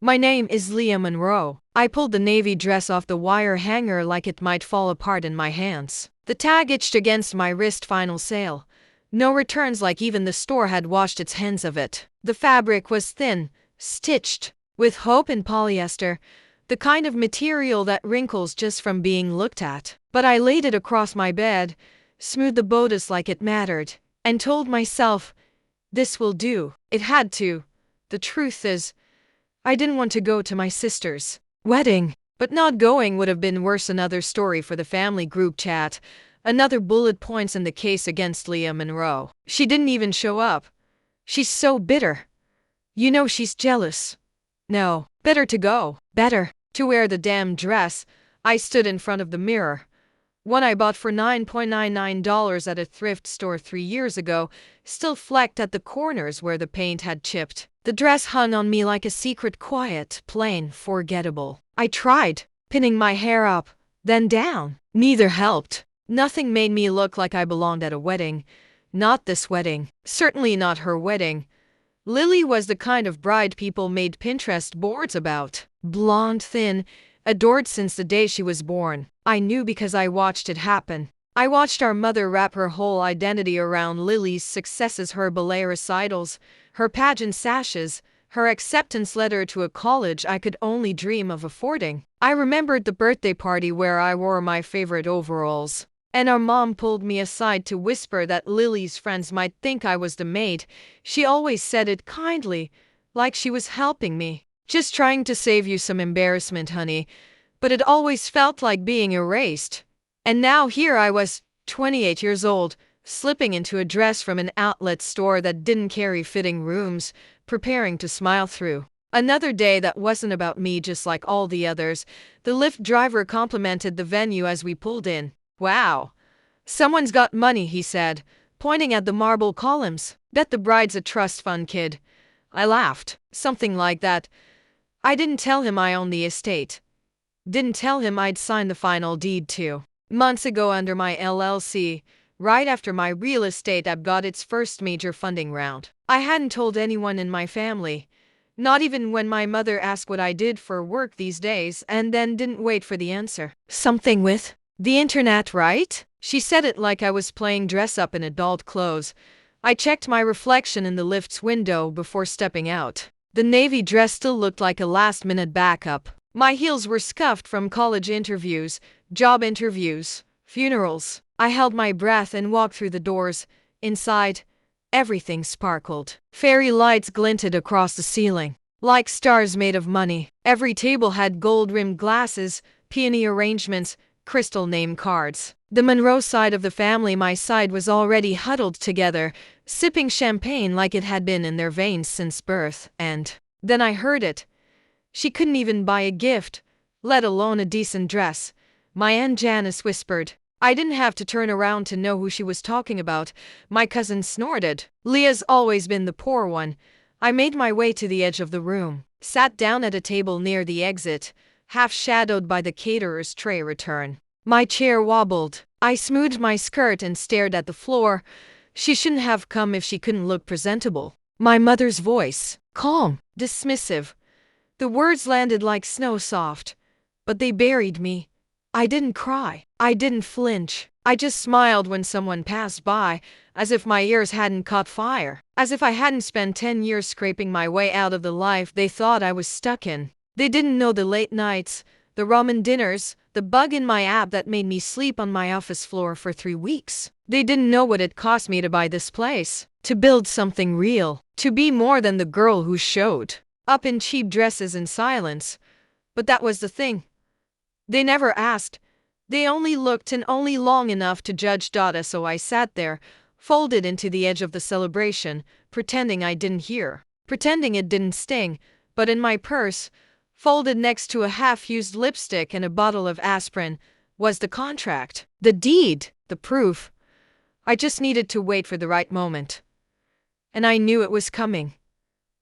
My name is Leah Monroe. I pulled the navy dress off the wire hanger like it might fall apart in my hands. The tag itched against my wrist. Final sale. No returns, like even the store had washed its hands of it. The fabric was thin, stitched with hope and polyester, the kind of material that wrinkles just from being looked at. But I laid it across my bed, smoothed the bodice like it mattered, and told myself, this will do. It had to. The truth is, I didn't want to go to my sister's wedding, but not going would have been worse. Another story for the family group chat. Another bullet points in the case against Leah Monroe. She didn't even show up. She's so bitter. You know she's jealous. No, better to go. Better to wear the damn dress. I stood in front of the mirror. One I bought for $9.99 at a thrift store 3 years ago, still flecked at the corners where the paint had chipped. The dress hung on me like a secret, quiet, plain, forgettable. I tried pinning my hair up, then down. Neither helped. Nothing made me look like I belonged at a wedding. Not this wedding. Certainly not her wedding. Lily was the kind of bride people made Pinterest boards about. Blonde, thin, adored since the day she was born. I knew because I watched it happen. I watched our mother wrap her whole identity around Lily's successes, her ballet recitals, her pageant sashes, her acceptance letter to a college I could only dream of affording. I remembered the birthday party where I wore my favorite overalls, and our mom pulled me aside to whisper that Lily's friends might think I was the maid. She always said it kindly, like she was helping me. Just trying to save you some embarrassment, honey. But it always felt like being erased. And now here I was, 28 years old, slipping into a dress from an outlet store that didn't carry fitting rooms, preparing to smile through another day that wasn't about me, just like all the others. The Lyft driver complimented the venue as we pulled in. Wow. Someone's got money, he said, pointing at the marble columns. Bet the bride's a trust fund kid. I laughed. Something like that. I didn't tell him I owned the estate. Didn't tell him I'd signed the final deed 2 months ago under my LLC, right after my real estate app got its first major funding round. I hadn't told anyone in my family, not even when my mother asked what I did for work these days, and then didn't wait for the answer. Something with the internet, right? She said it like I was playing dress up in adult clothes. I checked my reflection in the lift's window before stepping out. The navy dress still looked like a last-minute backup. My heels were scuffed from college interviews, job interviews, funerals. I held my breath and walked through the doors. Inside, everything sparkled. Fairy lights glinted across the ceiling, like stars made of money. Every table had gold-rimmed glasses, peony arrangements, crystal name cards. The Monroe side of the family, my side, was already huddled together, sipping champagne like it had been in their veins since birth. And then I heard it. She couldn't even buy a gift, let alone a decent dress. My Aunt Janice whispered. I didn't have to turn around to know who she was talking about. My cousin snorted. Leah's always been the poor one. I made my way to the edge of the room, sat down at a table near the exit, half shadowed by the caterer's tray return. My chair wobbled. I smoothed my skirt and stared at the floor. She shouldn't have come if she couldn't look presentable. My mother's voice, calm, dismissive. The words landed like snow soft, but they buried me. I didn't cry. I didn't flinch. I just smiled when someone passed by, as if my ears hadn't caught fire, as if I hadn't spent 10 years scraping my way out of the life they thought I was stuck in. They didn't know the late nights, the ramen dinners, the bug in my app that made me sleep on my office floor for 3 weeks. They didn't know what it cost me to buy this place, to build something real, to be more than the girl who showed up in cheap dresses in silence. But that was the thing. They never asked. They only looked, and only long enough to judge. So I sat there, folded into the edge of the celebration, pretending I didn't hear, pretending it didn't sting. But in my purse, folded next to a half-used lipstick and a bottle of aspirin, was the contract, the deed, the proof. I just needed to wait for the right moment. And I knew it was coming.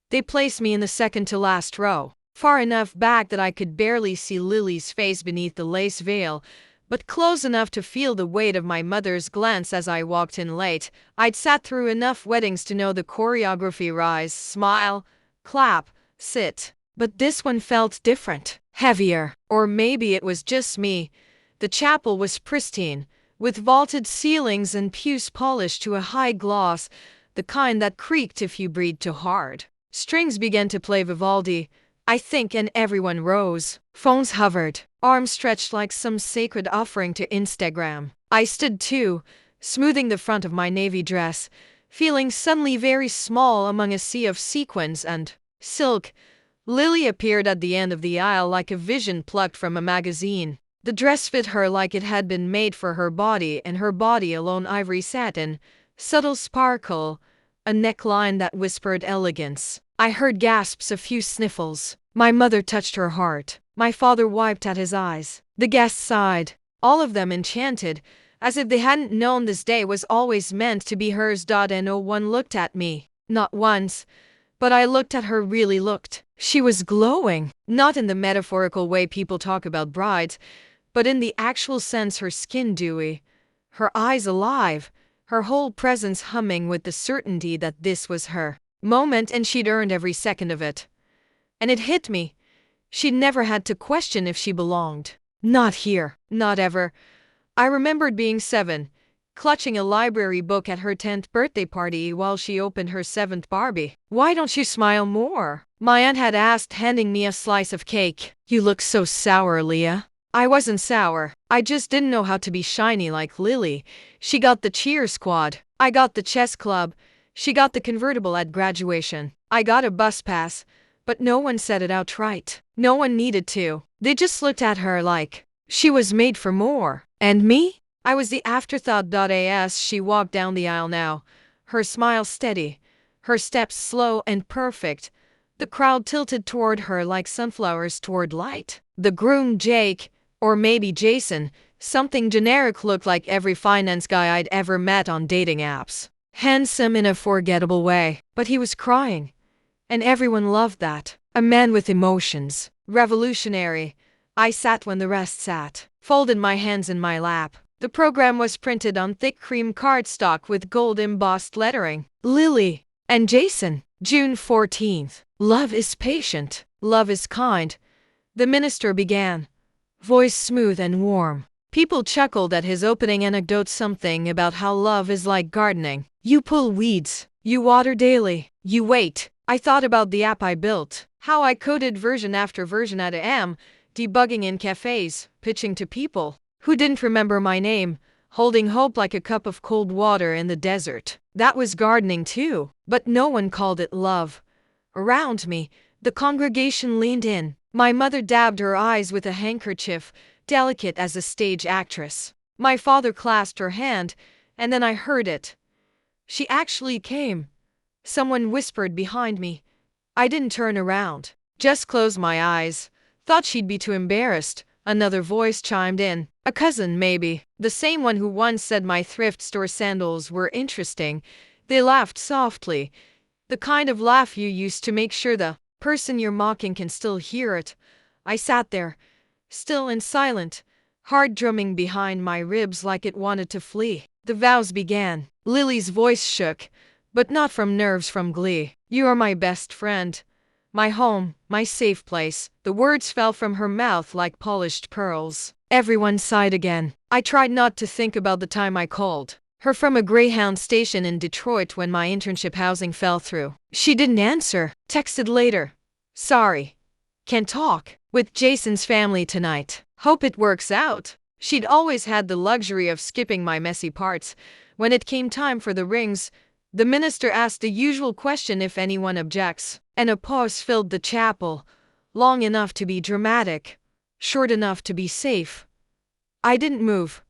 They placed me in the second to last row, far enough back that I could barely see Lily's face beneath the lace veil, but close enough to feel the weight of my mother's glance as I walked in late. I'd sat through enough weddings to know the choreography: rise, smile, clap, sit. But this one felt different, heavier. Or maybe it was just me. The chapel was pristine, with vaulted ceilings and pews polished to a high gloss, the kind that creaked if you breathed too hard. Strings began to play Vivaldi, I think, and everyone rose. Phones hovered, arms stretched like some sacred offering to Instagram. I stood too, smoothing the front of my navy dress, feeling suddenly very small among a sea of sequins and silk. Lily appeared at the end of the aisle like a vision plucked from a magazine. The dress fit her like it had been made for her body, and her body alone ivory satin, subtle sparkle, a neckline that whispered elegance. I heard gasps, a few sniffles. My mother touched her heart. My father wiped at his eyes. The guests sighed, all of them enchanted, as if they hadn't known this day was always meant to be hers. And no one looked at me. Not once. But I looked at her, really looked. She was glowing. Not in the metaphorical way people talk about brides, but in the actual sense, her skin dewy, her eyes alive, her whole presence humming with the certainty that this was her moment and she'd earned every second of it. And it hit me. She'd never had to question if she belonged. Not here. Not ever. I remembered being 7, clutching a library book at her 10th birthday party while she opened her 7th Barbie. Why don't you smile more? My aunt had asked, handing me a slice of cake. You look so sour, Leah. I wasn't sour. I just didn't know how to be shiny like Lily. She got the cheer squad. I got the chess club. She got the convertible at graduation. I got a bus pass. But no one said it outright. No one needed to. They just looked at her like she was made for more. And me? I was the afterthought. As she walked down the aisle now, her smile steady, her steps slow and perfect, the crowd tilted toward her like sunflowers toward light. The groom, Jake, or maybe Jason, something generic, looked like every finance guy I'd ever met on dating apps. Handsome in a forgettable way, but he was crying. And everyone loved that. A man with emotions. Revolutionary. I sat when the rest sat, folded my hands in my lap. The program was printed on thick cream cardstock with gold embossed lettering. Lily and Jason, June 14th. Love is patient. Love is kind. The minister began, voice smooth and warm. People chuckled at his opening anecdote, something about how love is like gardening. You pull weeds, you water daily, you wait. I thought about the app I built, how I coded version after version at AM, debugging in cafes, pitching to people who didn't remember my name, holding hope like a cup of cold water in the desert. That was gardening too, but no one called it love. Around me, the congregation leaned in. My mother dabbed her eyes with a handkerchief, delicate as a stage actress. My father clasped her hand, and then I heard it. She actually came. Someone whispered behind me. I didn't turn around, just closed my eyes. Thought she'd be too embarrassed. Another voice chimed in. A cousin, maybe. The same one who once said my thrift store sandals were interesting. They laughed softly. The kind of laugh you use to make sure the person you're mocking can still hear it. I sat there, still and silent, heart drumming behind my ribs like it wanted to flee. The vows began. Lily's voice shook, but not from nerves, from glee. You are my best friend. My home, my safe place. The words fell from her mouth like polished pearls. Everyone sighed again. I tried not to think about the time I called her from a Greyhound station in Detroit when my internship housing fell through. She didn't answer. Texted later. Sorry. Can't talk. With Jason's family tonight. Hope it works out. She'd always had the luxury of skipping my messy parts. When it came time for the rings, the minister asked the usual question, if anyone objects, and a pause filled the chapel, long enough to be dramatic, short enough to be safe. I didn't move.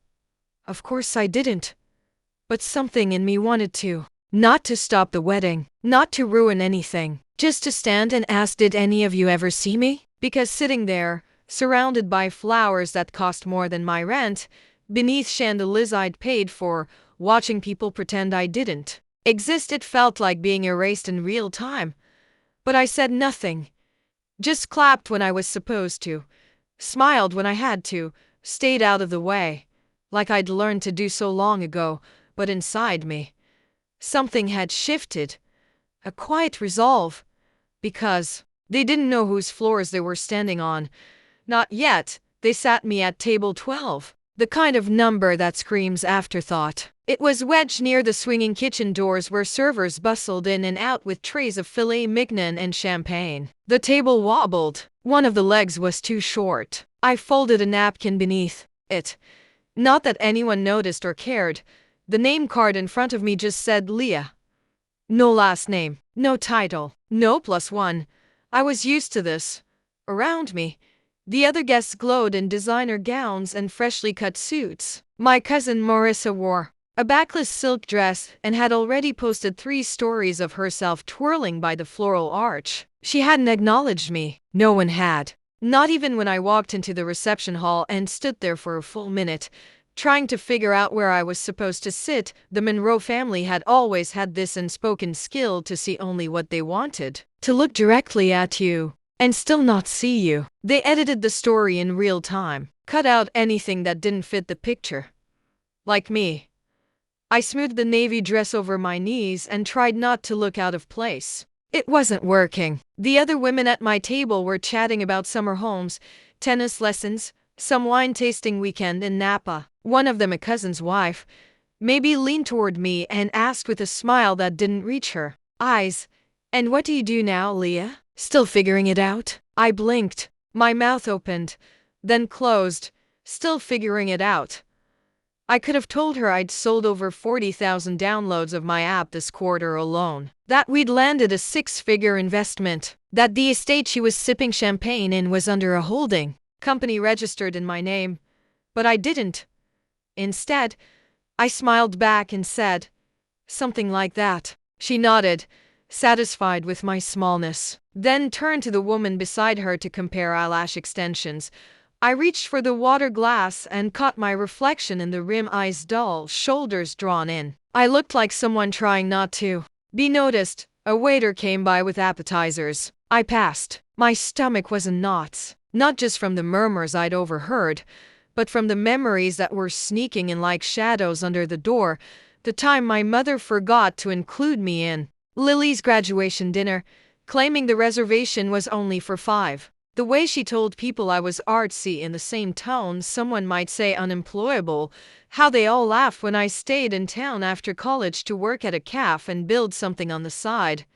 Of course I didn't. But something in me wanted to. Not to stop the wedding, not to ruin anything, just to stand and ask, did any of you ever see me? Because sitting there, surrounded by flowers that cost more than my rent, beneath chandeliers I'd paid for, watching people pretend I didn't exist, it felt like being erased in real time. But I said nothing. Just clapped when I was supposed to, smiled when I had to, stayed out of the way, like I'd learned to do so long ago. But inside me, something had shifted, a quiet resolve, because They didn't know whose floors they were standing on. Not yet. They sat me at table 12. The kind of number that screams afterthought. It was wedged near the swinging kitchen doors where servers bustled in and out with trays of filet mignon and champagne. The table wobbled. One of the legs was too short. I folded a napkin beneath it. Not that anyone noticed or cared. The name card in front of me just said Leah. No last name, no title, no +1. I was used to this. Around me, the other guests glowed in designer gowns and freshly cut suits. My cousin Marissa wore a backless silk dress and had already posted 3 stories of herself twirling by the floral arch. She hadn't acknowledged me. No one had. Not even when I walked into the reception hall and stood there for a full minute, trying to figure out where I was supposed to sit. The Monroe family had always had this unspoken skill to see only what they wanted. To look directly at you and still not see you. They edited the story in real time, cut out anything that didn't fit the picture. Like me. I smoothed the navy dress over my knees and tried not to look out of place. It wasn't working. The other women at my table were chatting about summer homes, tennis lessons, some wine tasting weekend in Napa. One of them, a cousin's wife, maybe leaned toward me and asked with a smile that didn't reach her eyes, "And what do you do now, Leah?" Still figuring it out? I blinked. My mouth opened, then closed, still figuring it out. I could have told her I'd sold over 40,000 downloads of my app this quarter alone, that we'd landed a 6-figure investment, that the estate she was sipping champagne in was under a holding company registered in my name. But I didn't. Instead, I smiled back and said, "Something like that." She nodded, satisfied with my smallness, then turned to the woman beside her to compare eyelash extensions. I reached for the water glass and caught my reflection in the rim, eyes dull, shoulders drawn in. I looked like someone trying not to be noticed. A waiter came by with appetizers. I passed. My stomach was in knots, not just from the murmurs I'd overheard, but from the memories that were sneaking in like shadows under the door. The time my mother forgot to include me in Lily's graduation dinner, claiming the reservation was only for 5. The way she told people I was artsy in the same tone someone might say unemployable. How they all laughed when I stayed in town after college to work at a cafe and build something on the side.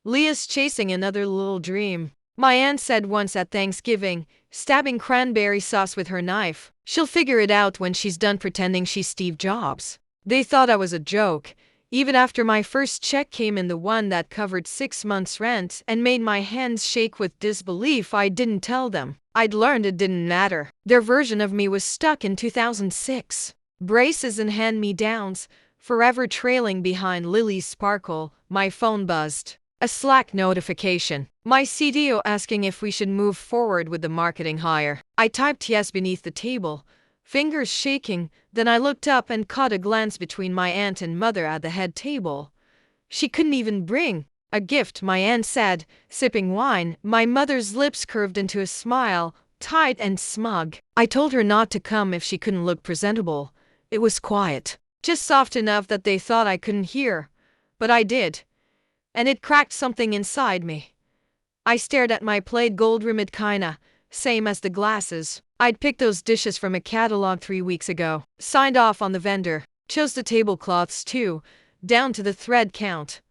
Leah's chasing another little dream. My aunt said once at Thanksgiving, stabbing cranberry sauce with her knife. She'll figure it out when she's done pretending she's Steve Jobs. They thought I was a joke. Even after my first check came in, the one that covered 6 months' rent and made my hands shake with disbelief, I didn't tell them. I'd learned it didn't matter. Their version of me was stuck in 2006. Braces and hand-me-downs, forever trailing behind Lily's sparkle. My phone buzzed. A Slack notification. My CDO asking if we should move forward with the marketing hire. I typed yes beneath the table, fingers shaking. Then I looked up and caught a glance between my aunt and mother at the head table. She couldn't even bring a gift, my aunt said, sipping wine. My mother's lips curved into a smile, tight and smug. I told her not to come if she couldn't look presentable. It was quiet, just soft enough that they thought I couldn't hear. But I did. And it cracked something inside me. I stared at my plate, gold-rimmed kinda, same as the glasses. I'd picked those dishes from a catalog 3 weeks ago, signed off on the vendor, chose the tablecloths too, down to the thread count.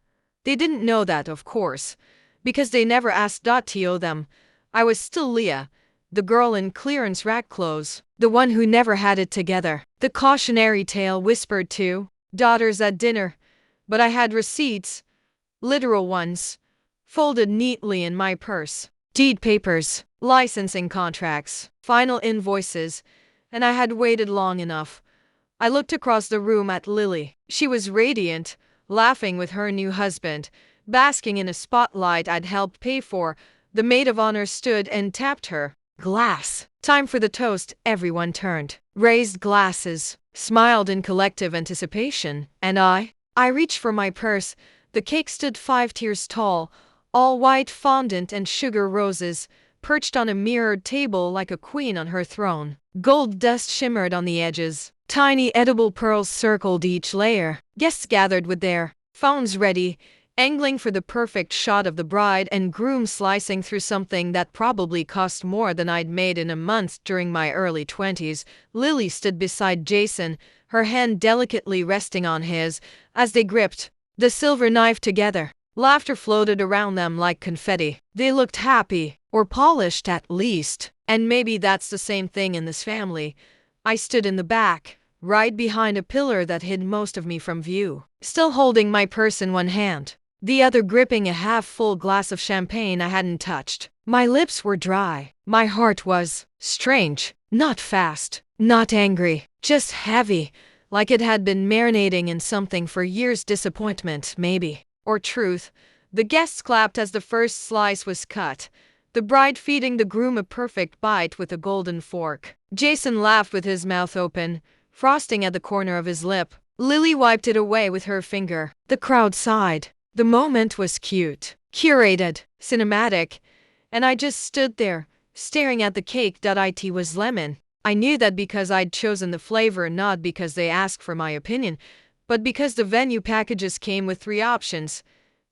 They didn't know that, of course, because they never asked to them. I was still Leah, the girl in clearance rack clothes, the one who never had it together. The cautionary tale whispered to daughters at dinner, but I had receipts, literal ones, folded neatly in my purse. Deed papers, licensing contracts, final invoices, and I had waited long enough. I looked across the room at Lily. She was radiant, laughing with her new husband, basking in a spotlight I'd helped pay for. The maid of honor stood and tapped her glass. Time for the toast. Everyone turned, raised glasses, smiled in collective anticipation, and I reached for my purse. The cake stood 5 tiers tall, all white fondant and sugar roses, perched on a mirrored table like a queen on her throne. Gold dust shimmered on the edges. Tiny edible pearls circled each layer. Guests gathered with their phones ready, angling for the perfect shot of the bride and groom slicing through something that probably cost more than I'd made in a month during my early 20s. Lily stood beside Jason, her hand delicately resting on his, as they gripped the silver knife together. Laughter floated around them like confetti. They looked happy, or polished at least. And maybe that's the same thing in this family. I stood in the back, right behind a pillar that hid most of me from view, still holding my purse in one hand, the other gripping a half-full glass of champagne I hadn't touched. My lips were dry. My heart was strange, not fast, not angry, just heavy, like it had been marinating in something for years. Disappointment, maybe, or truth. The guests clapped as the first slice was cut, the bride feeding the groom a perfect bite with a golden fork. Jason laughed with his mouth open, frosting at the corner of his lip. Lily wiped it away with her finger. The crowd sighed. The moment was cute, curated, cinematic, and I just stood there, staring at the cake. It was lemon. I knew that because I'd chosen the flavor, not because they asked for my opinion, but because the venue packages came with 3 options,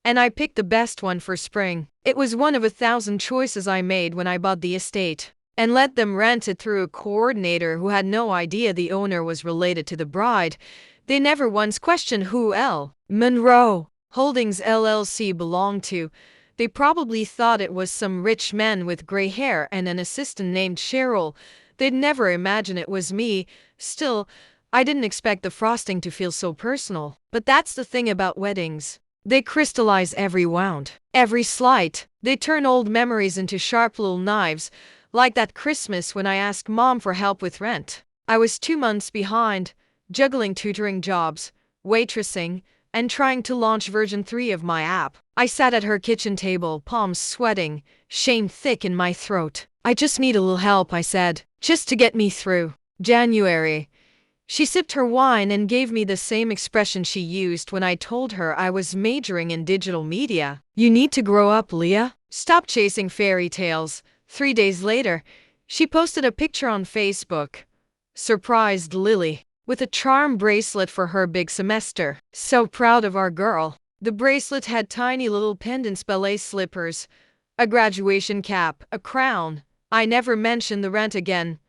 and I picked the best one for spring. It was one of 1,000 choices I made when I bought the estate, and let them rent it through a coordinator who had no idea the owner was related to the bride. They never once questioned who Leah Monroe Holdings LLC belonged to. They probably thought it was some rich man with gray hair and an assistant named Cheryl. They'd never imagine it was me. Still, I didn't expect the frosting to feel so personal. But that's the thing about weddings. They crystallize every wound, every slight. They turn old memories into sharp little knives, like that Christmas when I asked Mom for help with rent. I was 2 months behind, juggling tutoring jobs, waitressing, and trying to launch version 3 of my app. I sat at her kitchen table, palms sweating, shame thick in my throat. "I just need a little help," I said, "just to get me through January." She sipped her wine and gave me the same expression she used when I told her I was majoring in digital media. "You need to grow up, Leah. Stop chasing fairy tales." 3 days later, she posted a picture on Facebook. Surprised Lily, with a charm bracelet for her big semester. "So proud of our girl." The bracelet had tiny little pendants, ballet slippers, a graduation cap, a crown. I never mentioned the rent again.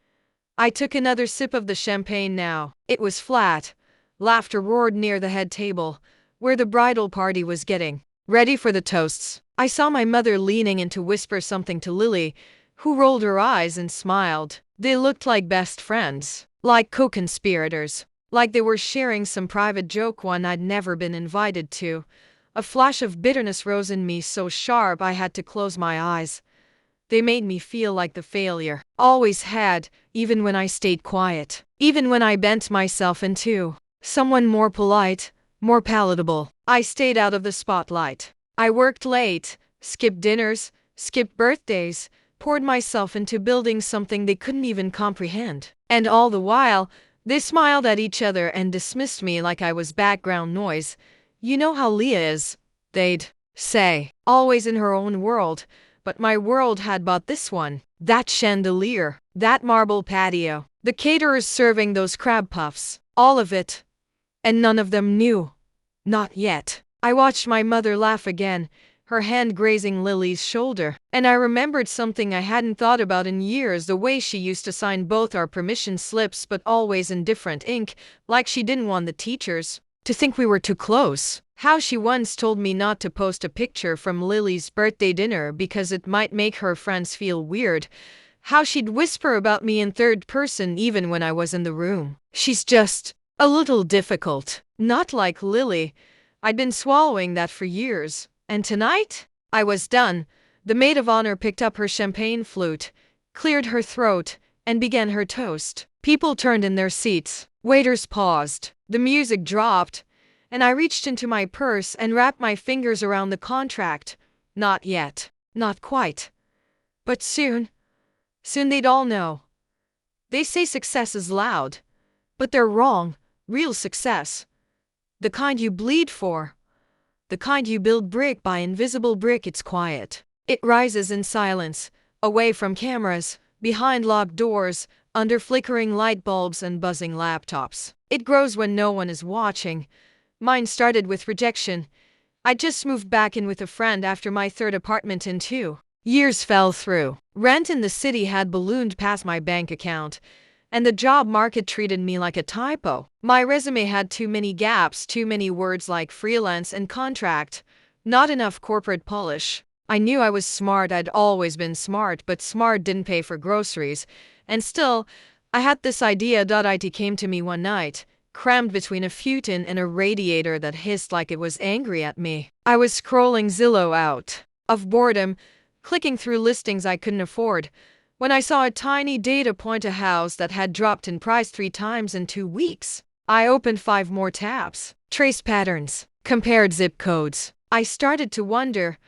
I took another sip of the champagne now. It was flat. Laughter roared near the head table, where the bridal party was getting ready for the toasts. I saw my mother leaning in to whisper something to Lily, who rolled her eyes and smiled. They looked like best friends, like co-conspirators, like they were sharing some private joke one I'd never been invited to. A flash of bitterness rose in me so sharp I had to close my eyes. They made me feel like the failure always had, even when I stayed quiet, even when I bent myself into someone more polite, more palatable. I stayed out of the spotlight. I worked late, skipped dinners, skipped birthdays, poured myself into building something they couldn't even comprehend. And all the while, they smiled at each other and dismissed me like I was background noise. "You know how Leah is," they'd say, always in her own world. But my world had bought this one, that chandelier, that marble patio, the caterers serving those crab puffs, all of it. And none of them knew. Not yet. I watched my mother laugh again, her hand grazing Lily's shoulder, and I remembered something I hadn't thought about in years: the way she used to sign both our permission slips, but always in different ink, like she didn't want the teachers to think we were too close. How she once told me not to post a picture from Lily's birthday dinner because it might make her friends feel weird. How she'd whisper about me in third person even when I was in the room. "She's just a little difficult." Not like Lily. I'd been swallowing that for years. And tonight, I was done. The maid of honor picked up her champagne flute, cleared her throat, and began her toast. People turned in their seats. Waiters paused. The music dropped, and I reached into my purse and wrapped my fingers around the contract. Not yet. Not quite. But soon. Soon they'd all know. They say success is loud, but they're wrong. Real success, the kind you bleed for, the kind you build brick by invisible brick, it's quiet. It rises in silence, away from cameras, behind locked doors, under flickering light bulbs and buzzing laptops. It grows when no one is watching. Mine started with rejection. I just moved back in with a friend after my third apartment in 2 years fell through. Rent in the city had ballooned past my bank account, and the job market treated me like a typo. My resume had too many gaps, too many words like freelance and contract, not enough corporate polish. I knew I was smart, I'd always been smart, but smart didn't pay for groceries. And still, I had this idea. It came to me one night, crammed between a futon and a radiator that hissed like it was angry at me. I was scrolling Zillow out of boredom, clicking through listings I couldn't afford, when I saw a tiny data point, a house that had dropped in price 3 times in 2 weeks. I opened 5 more tabs, traced patterns, compared zip codes. I started to wonder,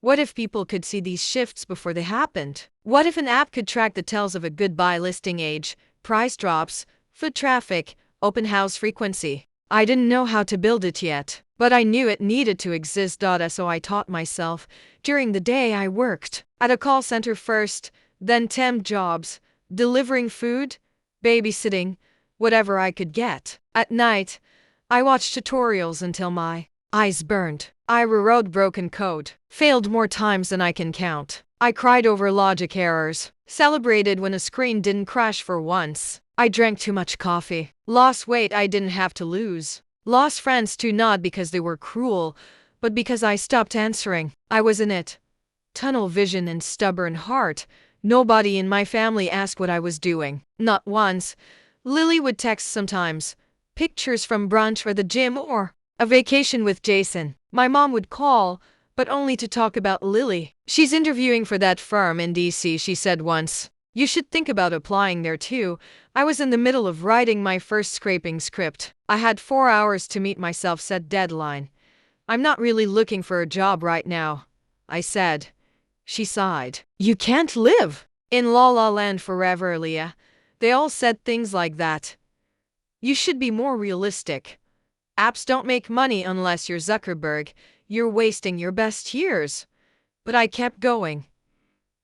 what if people could see these shifts before they happened? What if an app could track the tells of a goodbye listing age, price drops, foot traffic, open house frequency? I didn't know how to build it yet, but I knew it needed to exist. So I taught myself. During the day I worked at a call center first, then temp jobs, delivering food, babysitting, whatever I could get. At night, I watched tutorials until my eyes burned. I rewrote broken code, failed more times than I can count. I cried over logic errors, celebrated when a screen didn't crash for once. I drank too much coffee, lost weight I didn't have to lose, lost friends too, not because they were cruel, but because I stopped answering. I was in it. Tunnel vision and stubborn heart. Nobody in my family asked what I was doing. Not once. Lily would text sometimes, pictures from brunch or the gym or a vacation with Jason. My mom would call, but only to talk about Lily. She's interviewing for that firm in DC, she said once. You should think about applying there too. I was in the middle of writing my first scraping script. I had 4 hours to meet my self-set deadline. I'm not really looking for a job right now, I said. She sighed. You can't live in La La Land forever, Leah. They all said things like that. You should be more realistic. Apps don't make money unless you're Zuckerberg. You're wasting your best years. But I kept going.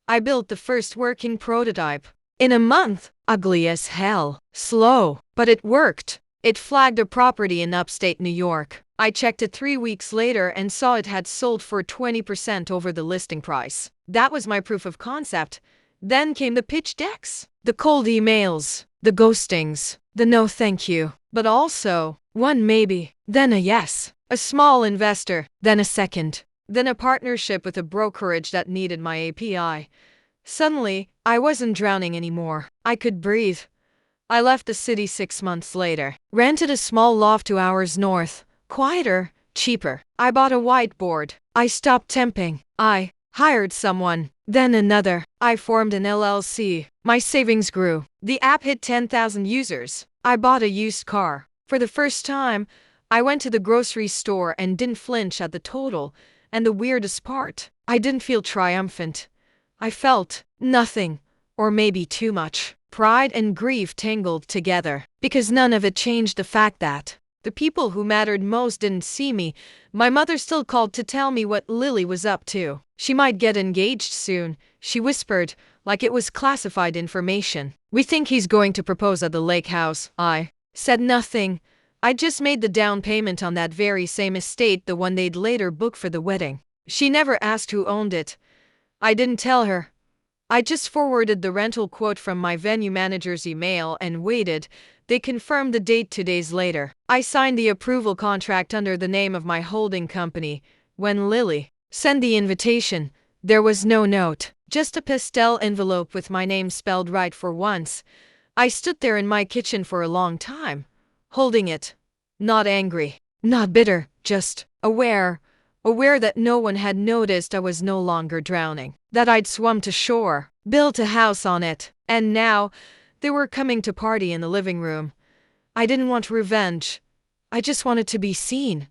I built the first working prototype. In a month, ugly as hell, slow, but it worked. It flagged a property in upstate New York. I checked it 3 weeks later and saw it had sold for 20% over the listing price. That was my proof of concept. Then came the pitch decks, the cold emails, the ghostings, the no thank you, but also one maybe, then a yes, a small investor, then a second, then a partnership with a brokerage that needed my API. Suddenly, I wasn't drowning anymore. I could breathe. I left the city 6 months later, rented a small loft 2 hours north, quieter, cheaper. I bought a whiteboard. I stopped temping. I hired someone, then another. I formed an LLC. My savings grew. The app hit 10,000 users. I bought a used car. For the first time, I went to the grocery store and didn't flinch at the total. And the weirdest part, I didn't feel triumphant. I felt nothing, or maybe too much. Pride and grief tangled together, because none of it changed the fact that the people who mattered most didn't see me. My mother still called to tell me what Lily was up to. She might get engaged soon, she whispered, like it was classified information. We think he's going to propose at the lake house. I said nothing. I just made the down payment on that very same estate, the one they'd later book for the wedding. She never asked who owned it. I didn't tell her. I just forwarded the rental quote from my venue manager's email and waited. They confirmed the date 2 days later. I signed the approval contract under the name of my holding company. When Lily sent the invitation, there was no note, just a pastel envelope with my name spelled right for once. I stood there in my kitchen for a long time, holding it. Not angry, not bitter, just aware that no one had noticed I was no longer drowning, that I'd swum to shore, built a house on it, and now they were coming to party in the living room. I didn't want revenge. I just wanted to be seen.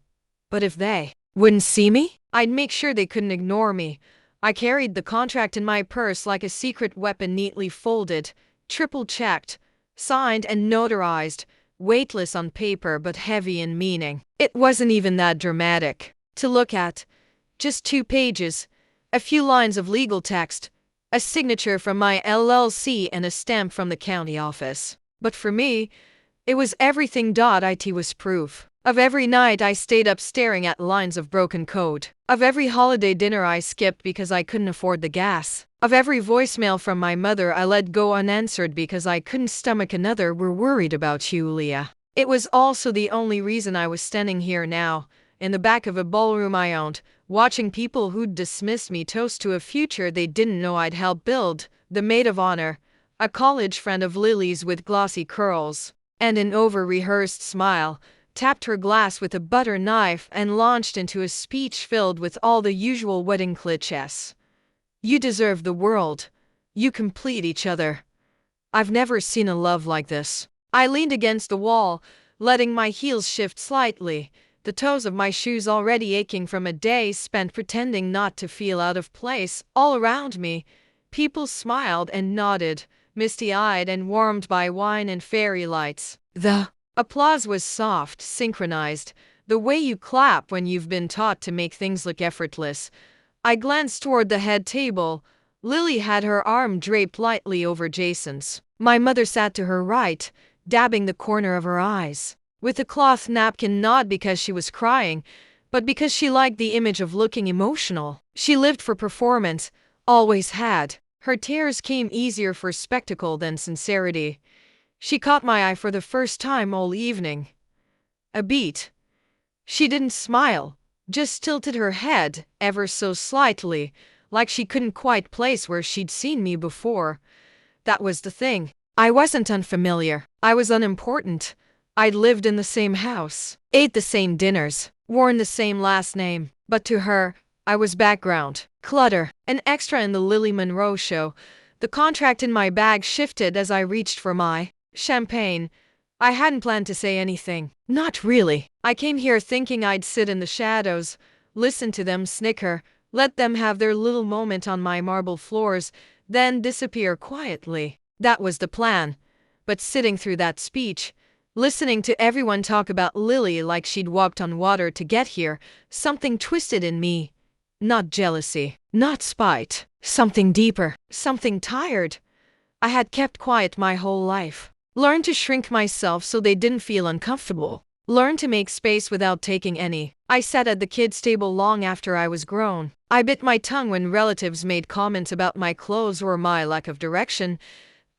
But if they wouldn't see me, I'd make sure they couldn't ignore me. I carried the contract in my purse like a secret weapon, neatly folded, triple-checked, signed and notarized, weightless on paper but heavy in meaning. It wasn't even that dramatic to look at. Just 2 pages, a few lines of legal text, a signature from my LLC and a stamp from the county office. But for me, It was everything. It was proof. Of every night I stayed up staring at lines of broken code. Of every holiday dinner I skipped because I couldn't afford the gas. Of every voicemail from my mother I let go unanswered because I couldn't stomach another "we're worried about you, Leah." It was also the only reason I was standing here now, in the back of a ballroom I owned, watching people who'd dismissed me toast to a future they didn't know I'd helped build. The maid of honor, a college friend of Lily's with glossy curls and an over-rehearsed smile, tapped her glass with a butter knife and launched into a speech filled with all the usual wedding clichés. You deserve the world. You complete each other. I've never seen a love like this. I leaned against the wall, letting my heels shift slightly, the toes of my shoes already aching from a day spent pretending not to feel out of place. All around me, people smiled and nodded, misty-eyed and warmed by wine and fairy lights. The applause was soft, synchronized, the way you clap when you've been taught to make things look effortless. I glanced toward the head table. Lily had her arm draped lightly over Jason's. My mother sat to her right, dabbing the corner of her eyes with a cloth napkin, not because she was crying, but because she liked the image of looking emotional. She lived for performance, always had. Her tears came easier for spectacle than sincerity. She caught my eye for the first time all evening. A beat. She didn't smile, just tilted her head ever so slightly, like she couldn't quite place where she'd seen me before. That was the thing. I wasn't unfamiliar. I was unimportant. I'd lived in the same house, ate the same dinners, worn the same last name. But to her, I was background, clutter, an extra in the Leah Monroe show. The contract in my bag shifted as I reached for my champagne. I hadn't planned to say anything. Not really. I came here thinking I'd sit in the shadows, listen to them snicker, let them have their little moment on my marble floors, then disappear quietly. That was the plan. But sitting through that speech, listening to everyone talk about Lily like she'd walked on water to get here, something twisted in me. Not jealousy, not spite, something deeper, something tired. I had kept quiet my whole life. Learned to shrink myself so they didn't feel uncomfortable. Learned to make space without taking any. I sat at the kids' table long after I was grown. I bit my tongue when relatives made comments about my clothes or my lack of direction.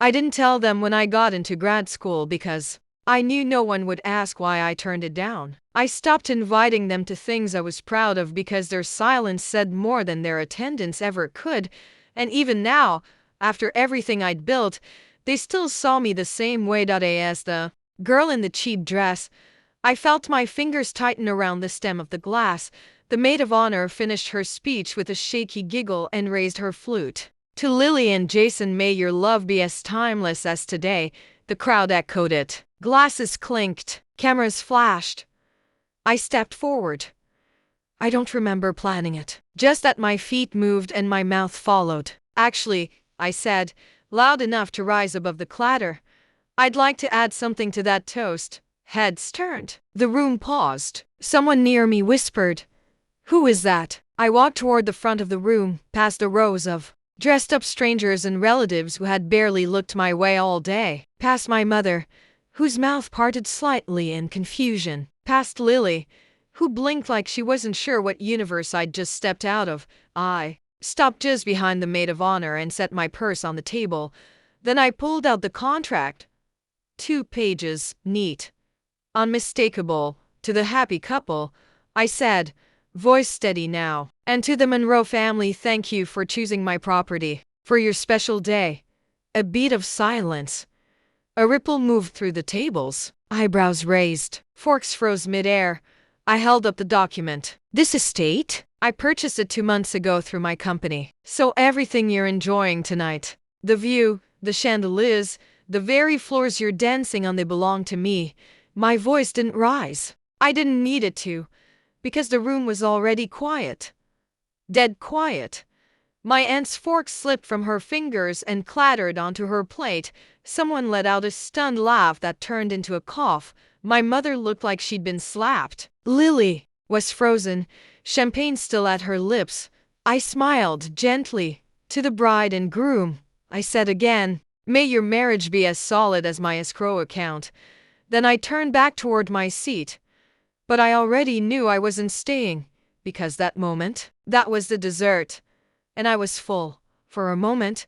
I didn't tell them when I got into grad school because I knew no one would ask why I turned it down. I stopped inviting them to things I was proud of because their silence said more than their attendance ever could. And even now, after everything I'd built, they still saw me the same way. As the girl in the cheap dress, I felt my fingers tighten around the stem of the glass. The maid of honor finished her speech with a shaky giggle and raised her flute. To Lily and Jason, may your love be as timeless as today. The crowd echoed it. Glasses clinked. Cameras flashed. I stepped forward. I don't remember planning it. Just that my feet moved and my mouth followed. Actually, I said, loud enough to rise above the clatter, I'd like to add something to that toast. Heads turned. The room paused. Someone near me whispered, "Who is that?" I walked toward the front of the room, past the rows of dressed-up strangers and relatives who had barely looked my way all day. Past my mother, whose mouth parted slightly in confusion. Past Lily, who blinked like she wasn't sure what universe I'd just stepped out of. I stopped just behind the maid of honor and set my purse on the table. Then I pulled out the contract. 2 pages, neat, unmistakable. To the happy couple, I said, voice steady now. And to the Monroe family, thank you for choosing my property for your special day. A beat of silence. A ripple moved through the tables. Eyebrows raised. Forks froze midair. I held up the document. This estate? I purchased it 2 months ago through my company. So everything you're enjoying tonight, the view, the chandeliers, the very floors you're dancing on, they belong to me. My voice didn't rise. I didn't need it to, because the room was already quiet. Dead quiet. My aunt's fork slipped from her fingers and clattered onto her plate. Someone let out a stunned laugh that turned into a cough. My mother looked like she'd been slapped. Lily was frozen, champagne still at her lips. I smiled gently. To the bride and groom, I said again, may your marriage be as solid as my escrow account. Then I turned back toward my seat. But I already knew I wasn't staying, because that moment, that was the dessert. And I was full. For a moment,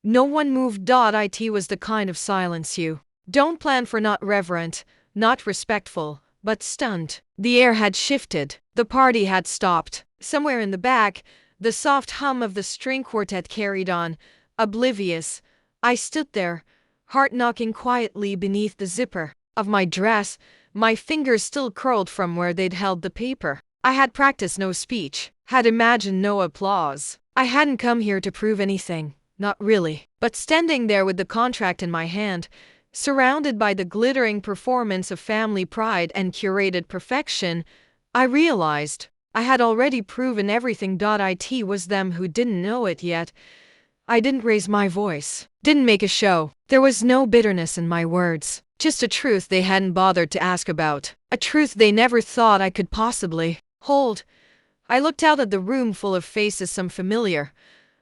no one moved. It was the kind of silence you don't plan for, not reverent, not respectful, but stunned. The air had shifted. The party had stopped. Somewhere in the back, the soft hum of the string quartet carried on, oblivious. I stood there, heart knocking quietly beneath the zipper of my dress, my fingers still curled from where they'd held the paper. I had practiced no speech, had imagined no applause. I hadn't come here to prove anything, not really. But standing there with the contract in my hand, surrounded by the glittering performance of family pride and curated perfection, I realized I had already proven everything. It was them who didn't know it yet. I didn't raise my voice, didn't make a show. There was no bitterness in my words, just a truth they hadn't bothered to ask about, a truth they never thought I could possibly hold. I looked out at the room full of faces, some familiar,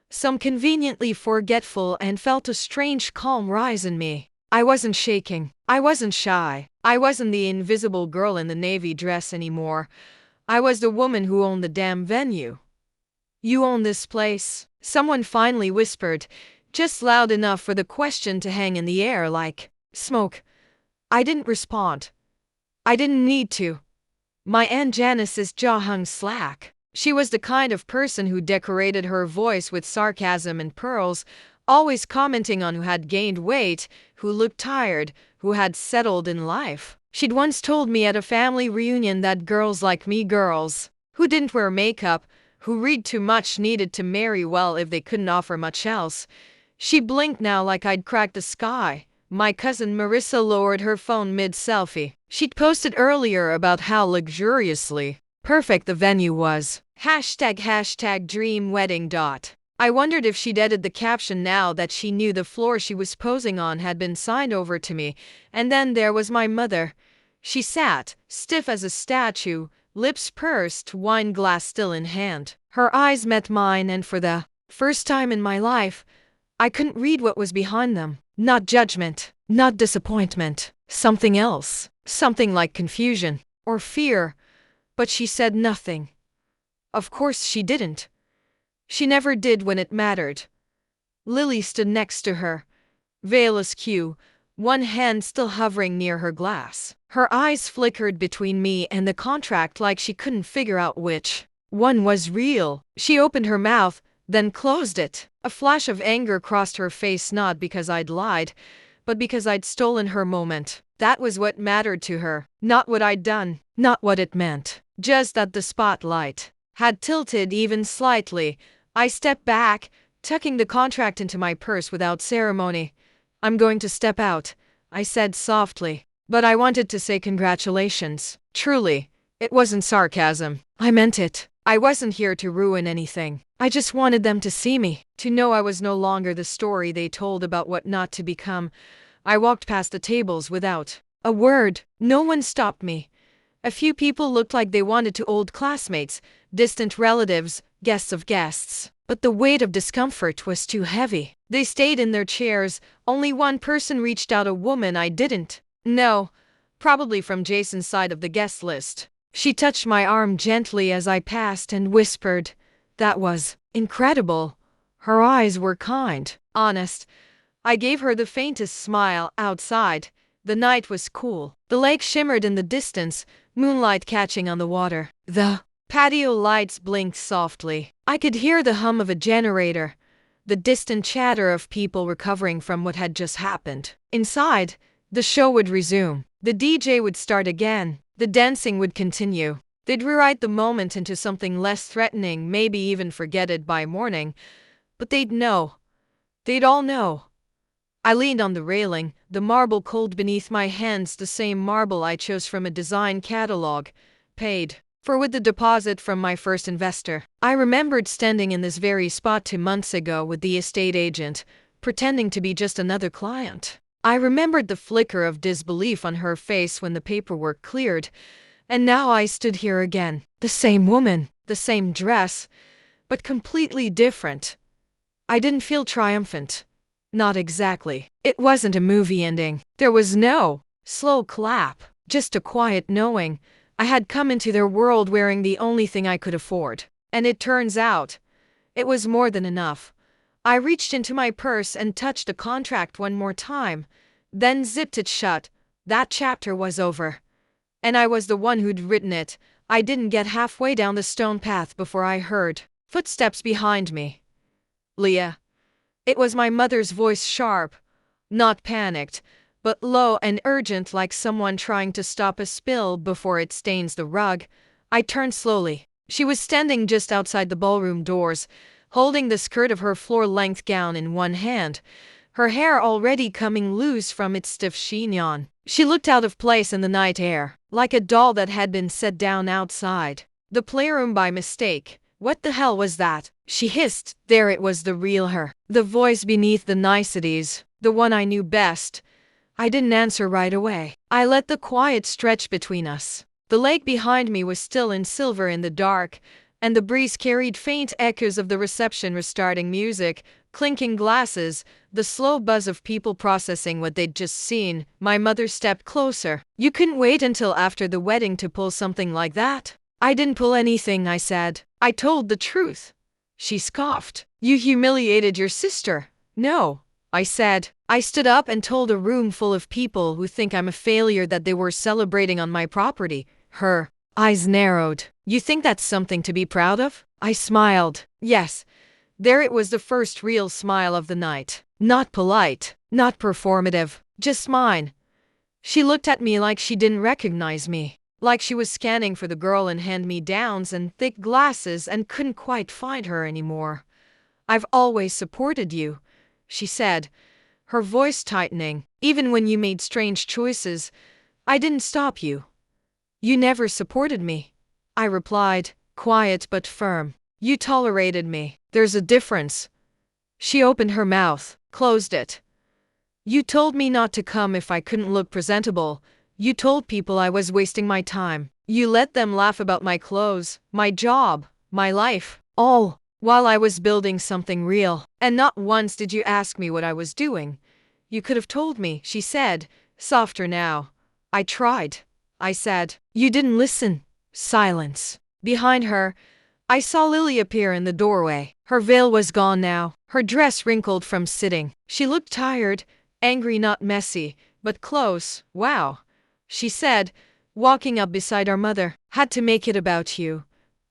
some conveniently forgetful, and felt a strange calm rise in me. I wasn't shaking. I wasn't shy. I wasn't the invisible girl in the navy dress anymore. I was the woman who owned the damn venue. "You own this place?" someone finally whispered, just loud enough for the question to hang in the air like smoke. I didn't respond. I didn't need to. My Aunt Janice's jaw hung slack. She was the kind of person who decorated her voice with sarcasm and pearls, always commenting on who had gained weight, who looked tired, who had settled in life. She'd once told me at a family reunion that girls like me, girls who didn't wear makeup, who read too much, needed to marry well if they couldn't offer much else. She blinked now like I'd cracked the sky. My cousin Marissa lowered her phone mid-selfie. She'd posted earlier about how luxuriously perfect the venue was. ## dream wedding. I wondered if she'd edit the caption now that she knew the floor she was posing on had been signed over to me. And then there was my mother. She sat, stiff as a statue, lips pursed, wine glass still in hand. Her eyes met mine, and for the first time in my life, I couldn't read what was behind them. Not judgment, not disappointment, something else, something like confusion or fear. But she said nothing. Of course she didn't. She never did when it mattered. Lily stood next to her, veil askew, one hand still hovering near her glass. Her eyes flickered between me and the contract like she couldn't figure out which one was real. She opened her mouth, then closed it. A flash of anger crossed her face, not because I'd lied, but because I'd stolen her moment. That was what mattered to her, not what I'd done, not what it meant. Just that the spotlight had tilted even slightly. I stepped back, tucking the contract into my purse without ceremony. "I'm going to step out," I said softly. But I wanted to say congratulations. Truly, it wasn't sarcasm. I meant it. I wasn't here to ruin anything. I just wanted them to see me, to know I was no longer the story they told about what not to become. I walked past the tables without a word. No one stopped me. A few people looked like they wanted to, old classmates, distant relatives, guests of guests. But the weight of discomfort was too heavy. They stayed in their chairs. Only one person reached out, a woman I didn't know, probably from Jason's side of the guest list. She touched my arm gently as I passed and whispered, "That was incredible." Her eyes were kind, honest. I gave her the faintest smile. Outside, the night was cool. The lake shimmered in the distance, moonlight catching on the water. The patio lights blinked softly. I could hear the hum of a generator, the distant chatter of people recovering from what had just happened. Inside, the show would resume. The DJ would start again. The dancing would continue. They'd rewrite the moment into something less threatening, maybe even forget it by morning. But they'd know. They'd all know. I leaned on the railing, the marble cold beneath my hands, the same marble I chose from a design catalog, paid for with the deposit from my first investor. I remembered standing in this very spot 2 months ago with the estate agent, pretending to be just another client. I remembered the flicker of disbelief on her face when the paperwork cleared, and now I stood here again. The same woman, the same dress, but completely different. I didn't feel triumphant. Not exactly. It wasn't a movie ending. There was no slow clap, just a quiet knowing I had come into their world wearing the only thing I could afford. And it turns out, it was more than enough. I reached into my purse and touched the contract one more time, then zipped it shut. That chapter was over. And I was the one who'd written it. I didn't get halfway down the stone path before I heard footsteps behind me. Leah. It was my mother's voice, sharp, not panicked, but low and urgent, like someone trying to stop a spill before it stains the rug. I turned slowly. She was standing just outside the ballroom doors, holding the skirt of her floor-length gown in one hand, her hair already coming loose from its stiff chignon. She looked out of place in the night air, like a doll that had been set down outside the playroom by mistake. What the hell was that? She hissed. There it was, the real her. The voice beneath the niceties, the one I knew best. I didn't answer right away. I let the quiet stretch between us. The lake behind me was still in silver in the dark, and the breeze carried faint echoes of the reception restarting music, clinking glasses, the slow buzz of people processing what they'd just seen. My mother stepped closer. You couldn't wait until after the wedding to pull something like that? I didn't pull anything, I said. I told the truth. She scoffed. You humiliated your sister. No, I said. I stood up and told a room full of people who think I'm a failure that they were celebrating on my property. Her eyes narrowed. You think that's something to be proud of? I smiled. Yes. There it was, the first real smile of the night. Not polite, not performative, just mine. She looked at me like she didn't recognize me, like she was scanning for the girl in hand-me-downs and thick glasses and couldn't quite find her anymore. I've always supported you, she said, her voice tightening. Even when you made strange choices, I didn't stop you. You never supported me, I replied, quiet but firm. You tolerated me. There's a difference. She opened her mouth, closed it. You told me not to come if I couldn't look presentable. You told people I was wasting my time. You let them laugh about my clothes, my job, my life, all while I was building something real. And not once did you ask me what I was doing. You could have told me, she said, softer now. I tried, I said. You didn't listen. Silence. Behind her, I saw Lily appear in the doorway. Her veil was gone now, her dress wrinkled from sitting. She looked tired, angry, not messy, but close. Wow, she said, walking up beside our mother. Had to make it about you.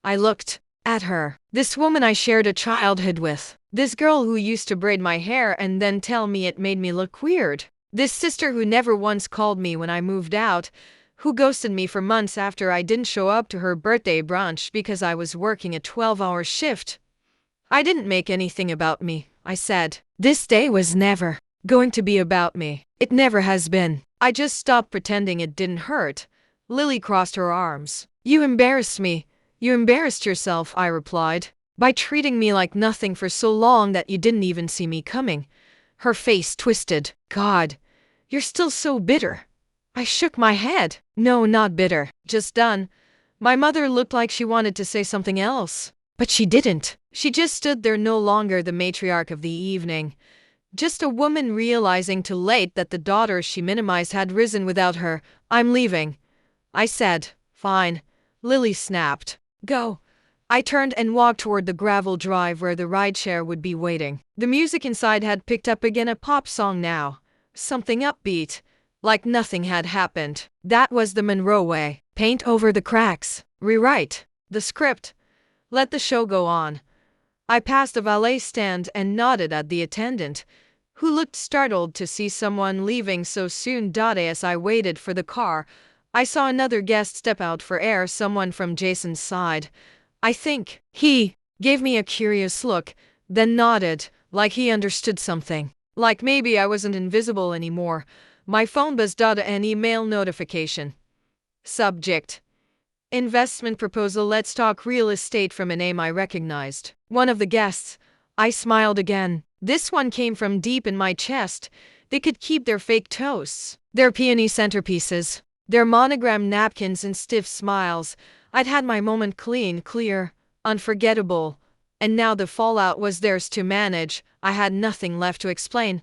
I looked at her. This woman I shared a childhood with. This girl who used to braid my hair and then tell me it made me look weird. This sister who never once called me when I moved out, who ghosted me for months after I didn't show up to her birthday brunch because I was working a 12-hour shift. I didn't make anything about me, I said. This day was never going to be about me. It never has been. I just stopped pretending it didn't hurt. Lily crossed her arms. You embarrassed me. You embarrassed yourself, I replied, by treating me like nothing for so long that you didn't even see me coming. Her face twisted. God, you're still so bitter. I shook my head. No, not bitter. Just done. My mother looked like she wanted to say something else, but she didn't. She just stood there, no longer the matriarch of the evening. Just a woman realizing too late that the daughter she minimized had risen without her. I'm leaving, I said. Fine. Lily snapped. Go. I turned and walked toward the gravel drive where the rideshare would be waiting. The music inside had picked up again, a pop song now. Something upbeat, like nothing had happened. That was the Monroe way. Paint over the cracks. Rewrite the script. Let the show go on. I passed the valet stand and nodded at the attendant, who looked startled to see someone leaving so soon. As I waited for the car, I saw another guest step out for air, someone from Jason's side. I think he gave me a curious look, then nodded, like he understood something. Like maybe I wasn't invisible anymore. My phone buzzed. An email notification. Subject: investment proposal. Let's talk real estate, from a name I recognized. One of the guests. I smiled again. This one came from deep in my chest. They could keep their fake toasts, their peony centerpieces, their monogrammed napkins and stiff smiles. I'd had my moment, clean, clear, unforgettable, and now the fallout was theirs to manage. I had nothing left to explain.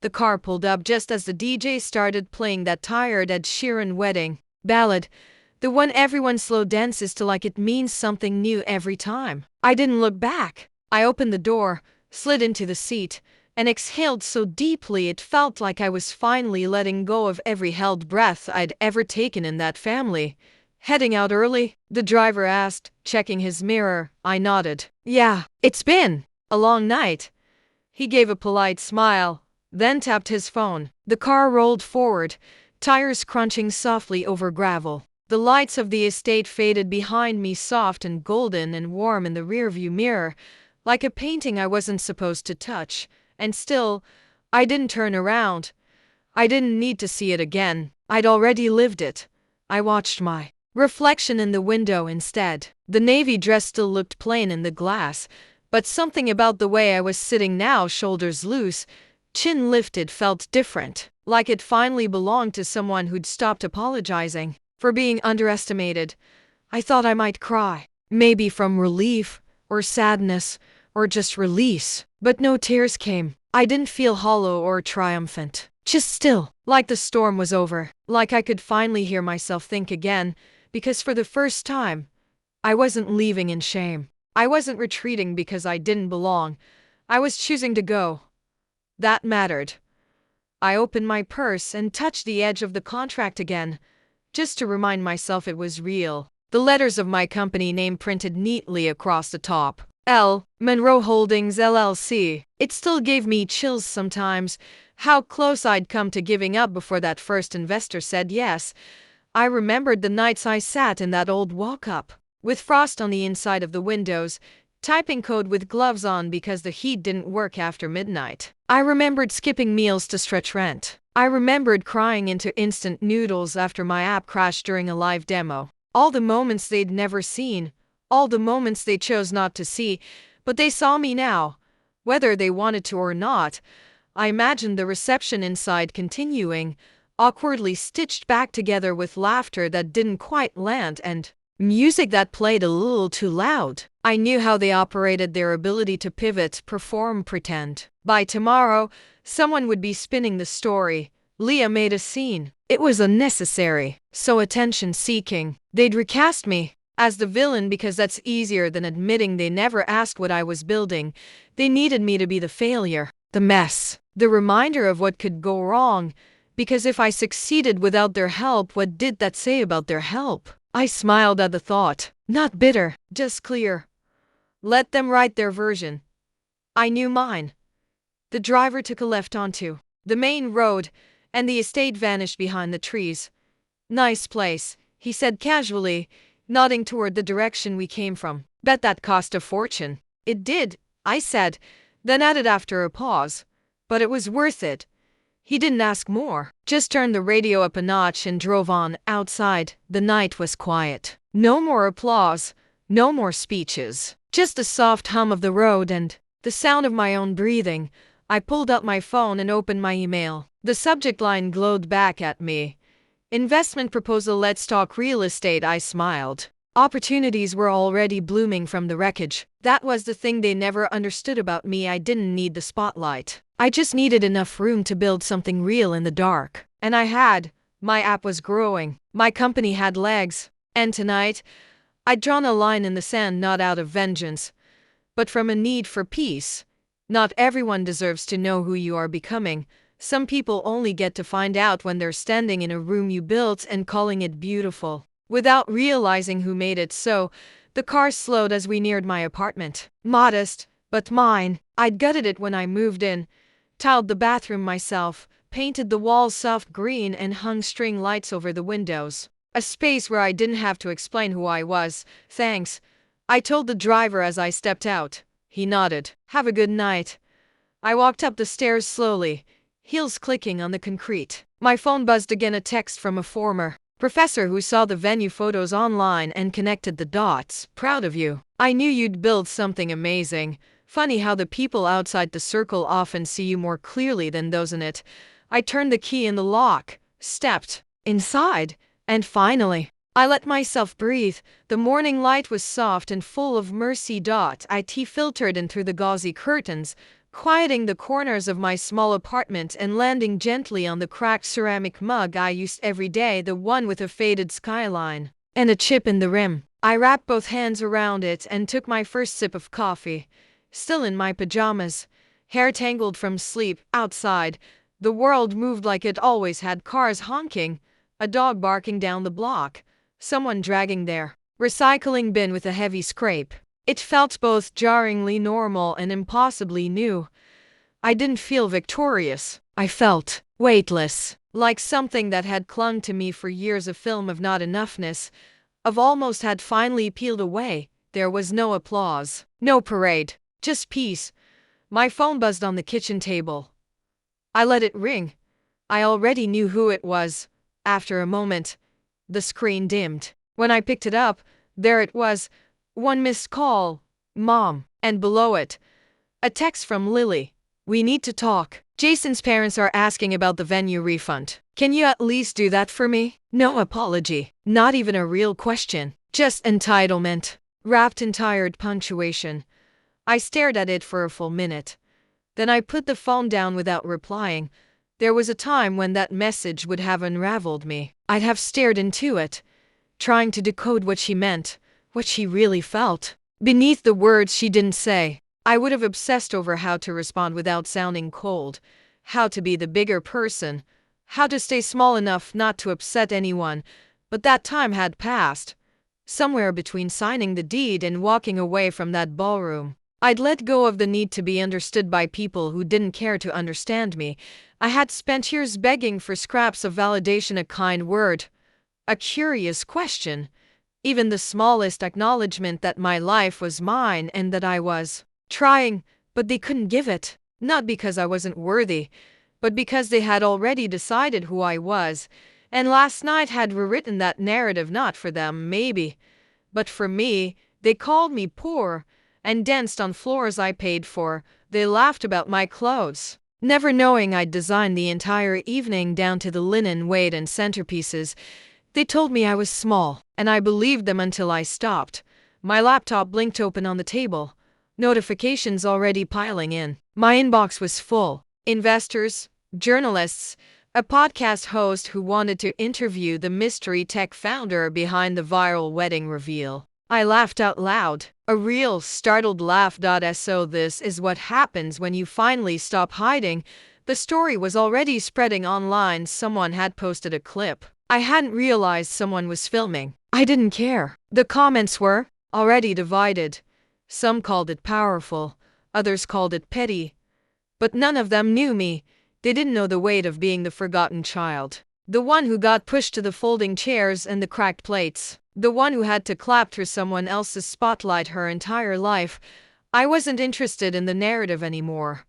The car pulled up just as the DJ started playing that tired Ed Sheeran wedding ballad, the one everyone slow dances to like it means something new every time. I didn't look back. I opened the door, slid into the seat, and exhaled so deeply it felt like I was finally letting go of every held breath I'd ever taken in that family. Heading out early? The driver asked, checking his mirror. I nodded. Yeah, it's been a long night. He gave a polite smile, then tapped his phone. The car rolled forward, tires crunching softly over gravel. The lights of the estate faded behind me, soft and golden and warm in the rearview mirror, like a painting I wasn't supposed to touch. And still, I didn't turn around. I didn't need to see it again. I'd already lived it. I watched my reflection in the window instead. The navy dress still looked plain in the glass, but something about the way I was sitting now, shoulders loose, chin lifted, felt different, like it finally belonged to someone who'd stopped apologizing for being underestimated. I thought I might cry, maybe from relief, or sadness, or just release, but no tears came. I didn't feel hollow or triumphant, just still, like the storm was over, like I could finally hear myself think again, because for the first time, I wasn't leaving in shame. I wasn't retreating because I didn't belong. I was choosing to go. That mattered. I opened my purse and touched the edge of the contract again, just to remind myself it was real. The letters of my company name printed neatly across the top. L. Monroe Holdings LLC. It still gave me chills sometimes, how close I'd come to giving up before that first investor said yes. I remembered the nights I sat in that old walk-up, with frost on the inside of the windows, typing code with gloves on because the heat didn't work after midnight. I remembered skipping meals to stretch rent. I remembered crying into instant noodles after my app crashed during a live demo. All the moments they'd never seen, all the moments they chose not to see, but they saw me now, whether they wanted to or not. I imagined the reception inside continuing, awkwardly stitched back together with laughter that didn't quite land and music that played a little too loud. I knew how they operated, their ability to pivot, perform, pretend. By tomorrow, someone would be spinning the story. Leah made a scene. It was unnecessary, so attention-seeking. They'd recast me as the villain because that's easier than admitting they never asked what I was building. They needed me to be the failure, the mess, the reminder of what could go wrong. Because if I succeeded without their help, what did that say about their help? I smiled at the thought. Not bitter, just clear. Let them write their version. I knew mine. The driver took a left onto the main road, and the estate vanished behind the trees. Nice place, he said casually, nodding toward the direction we came from. Bet that cost a fortune. It did, I said, then added after a pause. But it was worth it. He didn't ask more, just turned the radio up a notch and drove on. Outside, the night was quiet. No more applause, no more speeches, just the soft hum of the road and the sound of my own breathing. I pulled up my phone and opened my email. The subject line glowed back at me. Investment proposal, let's talk real estate. I smiled. Opportunities were already blooming from the wreckage. That was the thing they never understood about me. I didn't need the spotlight. I just needed enough room to build something real in the dark. And I had. My app was growing. My company had legs. And tonight, I'd drawn a line in the sand, not out of vengeance, but from a need for peace. Not everyone deserves to know who you are becoming. Some people only get to find out when they're standing in a room you built and calling it beautiful, without realizing who made it. So, the car slowed as we neared my apartment. Modest, but mine. I'd gutted it when I moved in, tiled the bathroom myself, painted the walls soft green and hung string lights over the windows. A space where I didn't have to explain who I was. Thanks, I told the driver as I stepped out. He nodded. Have a good night. I walked up the stairs slowly, heels clicking on the concrete. My phone buzzed again, a text from a former professor who saw the venue photos online and connected the dots. Proud of you. I knew you'd build something amazing. Funny how the people outside the circle often see you more clearly than those in it. I turned the key in the lock, stepped inside, and finally, I let myself breathe. The morning light was soft and full of mercy. It filtered in through the gauzy curtains, quieting the corners of my small apartment and landing gently on the cracked ceramic mug I used every day, the one with a faded skyline and a chip in the rim. I wrapped both hands around it and took my first sip of coffee, still in my pajamas, hair tangled from sleep. Outside, the world moved like it always had, cars honking, a dog barking down the block, someone dragging their recycling bin with a heavy scrape. It felt both jarringly normal and impossibly new. I didn't feel victorious. I felt weightless, like something that had clung to me for years, a film of not enoughness, of almost, had finally peeled away. There was no applause, no parade, just peace. My phone buzzed on the kitchen table. I let it ring. I already knew who it was. After a moment, the screen dimmed. When I picked it up, there it was. One missed call, Mom, and below it, a text from Lily. We need to talk. Jason's parents are asking about the venue refund. Can you at least do that for me? No apology, not even a real question, just entitlement, wrapped in tired punctuation. I stared at it for a full minute. Then I put the phone down without replying. There was a time when that message would have unraveled me. I'd have stared into it, trying to decode what she meant, what she really felt. Beneath the words she didn't say, I would have obsessed over how to respond without sounding cold, how to be the bigger person, how to stay small enough not to upset anyone. But that time had passed. Somewhere between signing the deed and walking away from that ballroom, I'd let go of the need to be understood by people who didn't care to understand me. I had spent years begging for scraps of validation, a kind word, a curious question, even the smallest acknowledgement that my life was mine and that I was trying, but they couldn't give it. Not because I wasn't worthy, but because they had already decided who I was, and last night had rewritten that narrative, not for them, maybe, but for me. They called me poor and danced on floors I paid for. They laughed about my clothes, never knowing I'd designed the entire evening down to the linen weight and centerpieces. They told me I was small, and I believed them until I stopped. My laptop blinked open on the table, notifications already piling in. My inbox was full. Investors, journalists, a podcast host who wanted to interview the mystery tech founder behind the viral wedding reveal. I laughed out loud, a real startled laugh. So this is what happens when you finally stop hiding. The story was already spreading online. Someone had posted a clip. I hadn't realized someone was filming. I didn't care. The comments were already divided. Some called it powerful, others called it petty. But none of them knew me. They didn't know the weight of being the forgotten child. The one who got pushed to the folding chairs and the cracked plates. The one who had to clap through someone else's spotlight her entire life. I wasn't interested in the narrative anymore.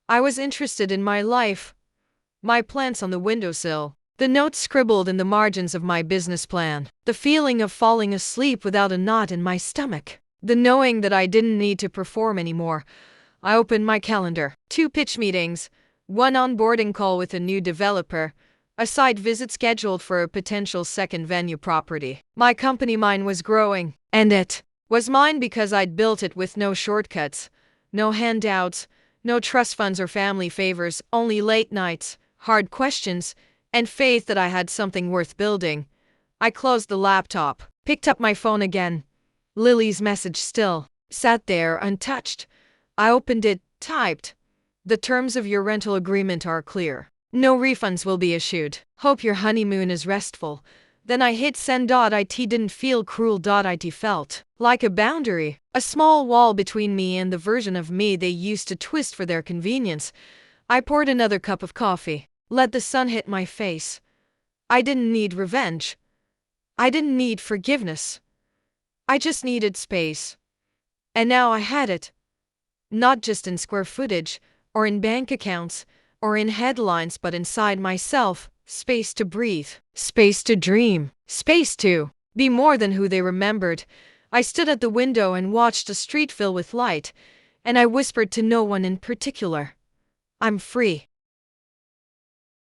I was interested in my life. My plants on the windowsill. The notes scribbled in the margins of my business plan. The feeling of falling asleep without a knot in my stomach. The knowing that I didn't need to perform anymore. I opened my calendar. 2 pitch meetings, 1 onboarding call with a new developer, a site visit scheduled for a potential second venue property. My company, mine, was growing, and it was mine because I'd built it with no shortcuts, no handouts, no trust funds or family favors, only late nights, hard questions, and faith that I had something worth building. I closed the laptop, picked up my phone again. Lily's message still sat there untouched. I opened it, typed, "The terms of your rental agreement are clear. No refunds will be issued. Hope your honeymoon is restful." Then I hit send. It didn't feel cruel. It felt like a boundary, a small wall between me and the version of me they used to twist for their convenience. I poured another cup of coffee, let the sun hit my face. I didn't need revenge. I didn't need forgiveness. I just needed space. And now I had it. Not just in square footage, or in bank accounts, or in headlines, but inside myself. Space to breathe, space to dream, space to be more than who they remembered. I stood at the window and watched the street fill with light, and I whispered to no one in particular, "I'm free."